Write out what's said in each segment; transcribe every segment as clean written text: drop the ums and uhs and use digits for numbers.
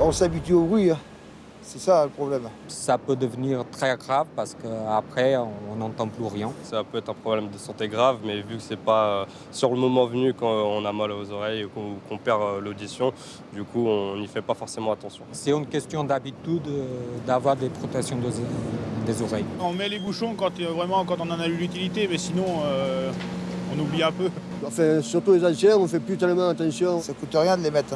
On s'habitue au bruit, hein. C'est ça le problème. Ça peut devenir très grave parce qu'après, on n'entend plus rien. Ça peut être un problème de santé grave, mais vu que c'est pas sur le moment venu quand on a mal aux oreilles ou qu'on perd l'audition, du coup, on n'y fait pas forcément attention. C'est une question d'habitude d'avoir des protections des oreilles. On met les bouchons quand on en a eu l'utilité, mais sinon, on oublie un peu. Enfin, surtout les anciens, on fait plus tellement attention. Ça coûte rien de les mettre.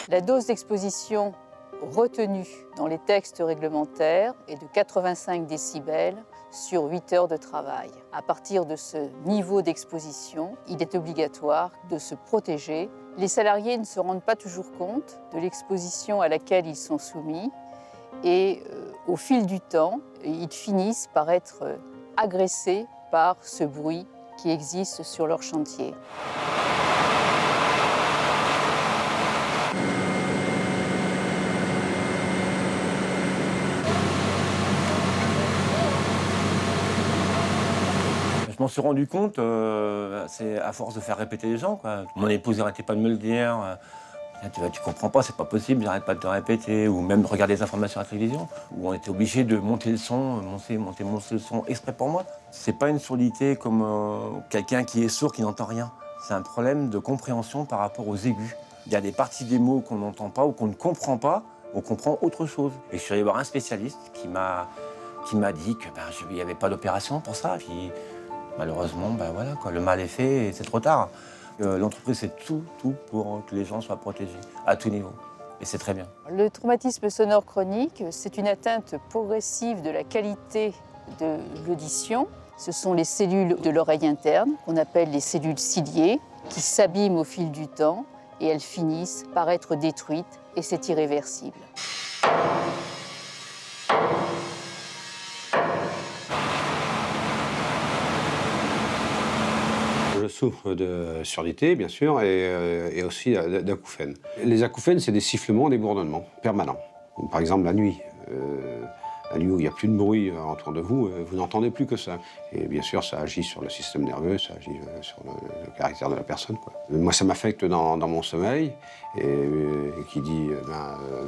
La dose d'exposition retenue dans les textes réglementaires est de 85 décibels sur 8 heures de travail. À partir de ce niveau d'exposition, il est obligatoire de se protéger. Les salariés ne se rendent pas toujours compte de l'exposition à laquelle ils sont soumis et au fil du temps, ils finissent par être agressés par ce bruit qui existe sur leur chantier. Je m'en suis rendu compte, c'est à force de faire répéter les gens, quoi. Mon épouse n'arrêtait pas de me le dire. Tu comprends pas, c'est pas possible, j'arrête pas de te répéter. Ou même de regarder les informations à la télévision, où on était obligé de monter le son, monter le son exprès pour moi. C'est pas une surdité comme quelqu'un qui est sourd, qui n'entend rien. C'est un problème de compréhension par rapport aux aigus. Il y a des parties des mots qu'on n'entend pas ou qu'on ne comprend pas, on comprend autre chose. Et je suis allé voir un spécialiste qui m'a dit qu'il n'y avait pas d'opération pour ça. Puis, malheureusement, voilà, quoi, le mal est fait et c'est trop tard. L'entreprise fait tout pour que les gens soient protégés, à tout niveau. Et c'est très bien. Le traumatisme sonore chronique, c'est une atteinte progressive de la qualité de l'audition. Ce sont les cellules de l'oreille interne, qu'on appelle les cellules ciliées, qui s'abîment au fil du temps et elles finissent par être détruites et c'est irréversible. Je souffre de surdité, bien sûr, et aussi d'acouphènes. Les acouphènes, c'est des sifflements, des bourdonnements permanents. Par exemple, la nuit. La nuit où il n'y a plus de bruit autour de vous, vous n'entendez plus que ça. Et bien sûr, ça agit sur le système nerveux, ça agit sur le caractère de la personne, quoi. Moi, ça m'affecte dans mon sommeil. Et qui dit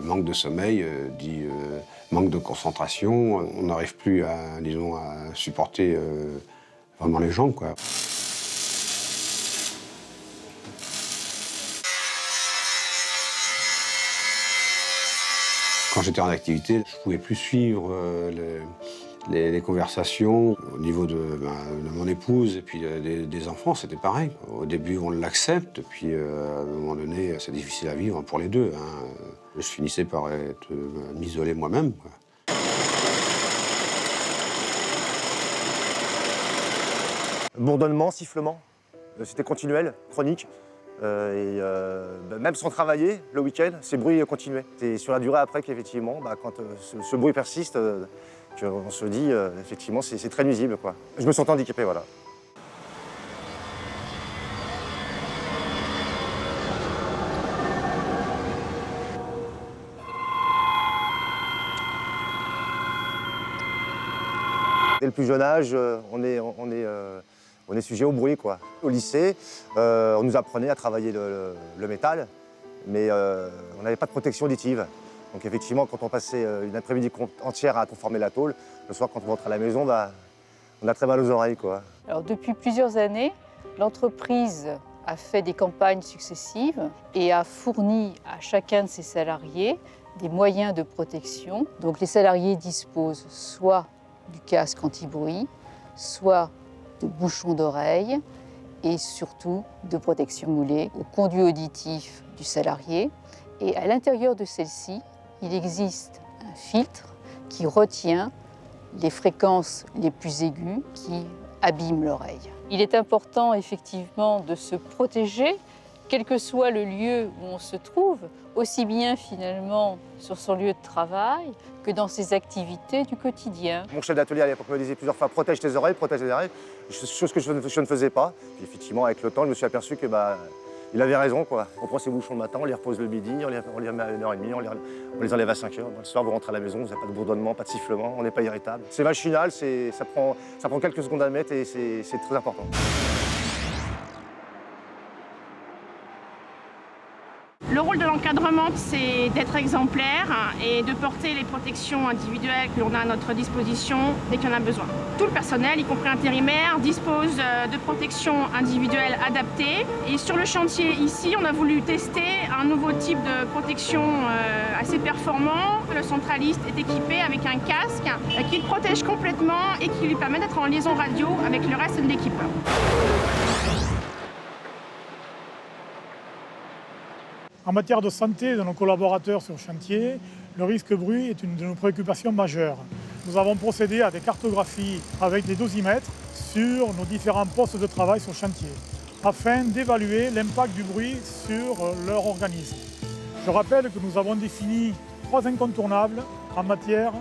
manque de sommeil, dit manque de concentration. On n'arrive plus à, disons, à supporter vraiment les gens, quoi. Quand j'étais en activité, je ne pouvais plus suivre les conversations au niveau de mon épouse et puis des enfants, c'était pareil. Au début, on l'accepte, puis à un moment donné, c'est difficile à vivre pour les deux, hein. Je finissais par m'isoler moi-même, quoi. Bourdonnement, sifflement, c'était continuel, chronique. Même sans travailler, le week-end, ces bruits continuaient. C'est sur la durée après qu'effectivement, quand ce bruit persiste, qu'on se dit, effectivement, c'est très nuisible, quoi. Je me sentais handicapé, voilà. Dès le plus jeune âge, on est sujet au bruit, quoi. Au lycée, on nous apprenait à travailler le métal, mais on n'avait pas de protection auditive. Donc effectivement, quand on passait une après-midi entière à conformer la tôle, le soir, quand on rentre à la maison, on a très mal aux oreilles, quoi. Alors, depuis plusieurs années, l'entreprise a fait des campagnes successives et a fourni à chacun de ses salariés des moyens de protection. Donc les salariés disposent soit du casque anti-bruit, soit de bouchons d'oreille et surtout de protection moulée au conduit auditif du salarié. Et à l'intérieur de celle-ci, il existe un filtre qui retient les fréquences les plus aiguës qui abîment l'oreille. Il est important effectivement de se protéger, quel que soit le lieu où on se trouve, aussi bien finalement sur son lieu de travail que dans ses activités du quotidien. Mon chef d'atelier à l'époque me disait plusieurs fois « protège tes oreilles », chose que je ne faisais pas. Puis effectivement, avec le temps, je me suis aperçu que Il avait raison, quoi. On prend ses bouchons le matin, on les repose le midi, on les remet à 1h30, on les enlève à 5h. Le soir, vous rentrez à la maison, vous n'avez pas de bourdonnement, pas de sifflement, on n'est pas irritable. C'est machinal, ça prend quelques secondes à mettre et c'est très important. Le rôle de l'encadrement, c'est d'être exemplaire et de porter les protections individuelles que l'on a à notre disposition dès qu'il y en a besoin. Tout le personnel, y compris intérimaire, dispose de protections individuelles adaptées. Et sur le chantier ici, on a voulu tester un nouveau type de protection assez performant. Le centraliste est équipé avec un casque qui le protège complètement et qui lui permet d'être en liaison radio avec le reste de l'équipe. En matière de santé de nos collaborateurs sur chantier, le risque bruit est une de nos préoccupations majeures. Nous avons procédé à des cartographies avec des dosimètres sur nos différents postes de travail sur chantier, afin d'évaluer l'impact du bruit sur leur organisme. Je rappelle que nous avons défini 3 incontournables en matière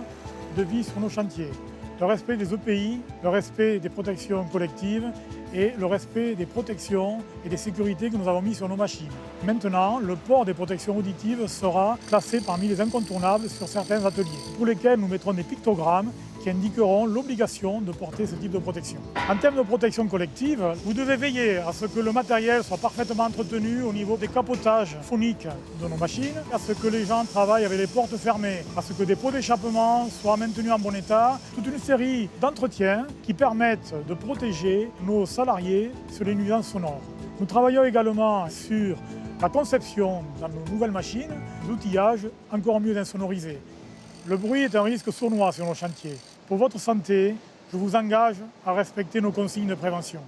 de vie sur nos chantiers. Le respect des EPI, le respect des protections collectives et le respect des protections et des sécurités que nous avons mis sur nos machines. Maintenant, le port des protections auditives sera classé parmi les incontournables sur certains ateliers, pour lesquels nous mettrons des pictogrammes qui indiqueront l'obligation de porter ce type de protection. En termes de protection collective, vous devez veiller à ce que le matériel soit parfaitement entretenu au niveau des capotages phoniques de nos machines, à ce que les gens travaillent avec les portes fermées, à ce que des pots d'échappement soient maintenus en bon état, toute une série d'entretiens qui permettent de protéger nos salariés sur les nuisances sonores. Nous travaillons également sur la conception dans nos nouvelles machines d'outillage encore mieux insonorisés. Le bruit est un risque sournois sur nos chantiers. Pour votre santé, je vous engage à respecter nos consignes de prévention.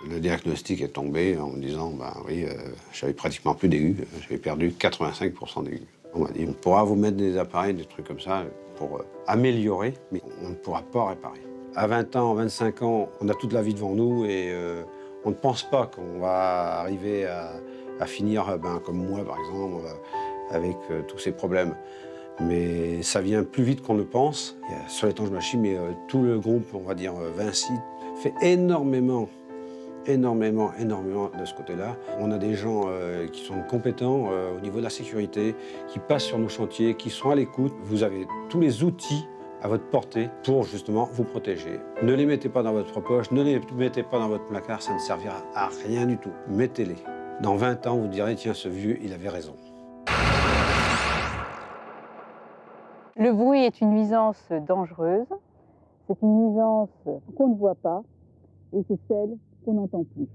Le diagnostic est tombé en me disant, oui, j'avais pratiquement plus d'aigus, j'avais perdu 85% d'aigus. On m'a dit, on pourra vous mettre des appareils, des trucs comme ça, pour améliorer, mais on ne pourra pas réparer. À 20 ans, 25 ans, on a toute la vie devant nous et on ne pense pas qu'on va arriver à finir comme moi, par exemple, avec tous ces problèmes. Mais ça vient plus vite qu'on ne pense. Il y a sur l'étanche machine, mais tout le groupe, on va dire Vinci, fait énormément de ce côté-là. On a des gens qui sont compétents au niveau de la sécurité, qui passent sur nos chantiers, qui sont à l'écoute. Vous avez tous les outils à votre portée pour justement vous protéger. Ne les mettez pas dans votre poche, ne les mettez pas dans votre placard, ça ne servira à rien du tout. Mettez-les. Dans 20 ans, vous direz, tiens, ce vieux, il avait raison. Le bruit est une nuisance dangereuse. C'est une nuisance qu'on ne voit pas et c'est celle qu'on n'entend plus.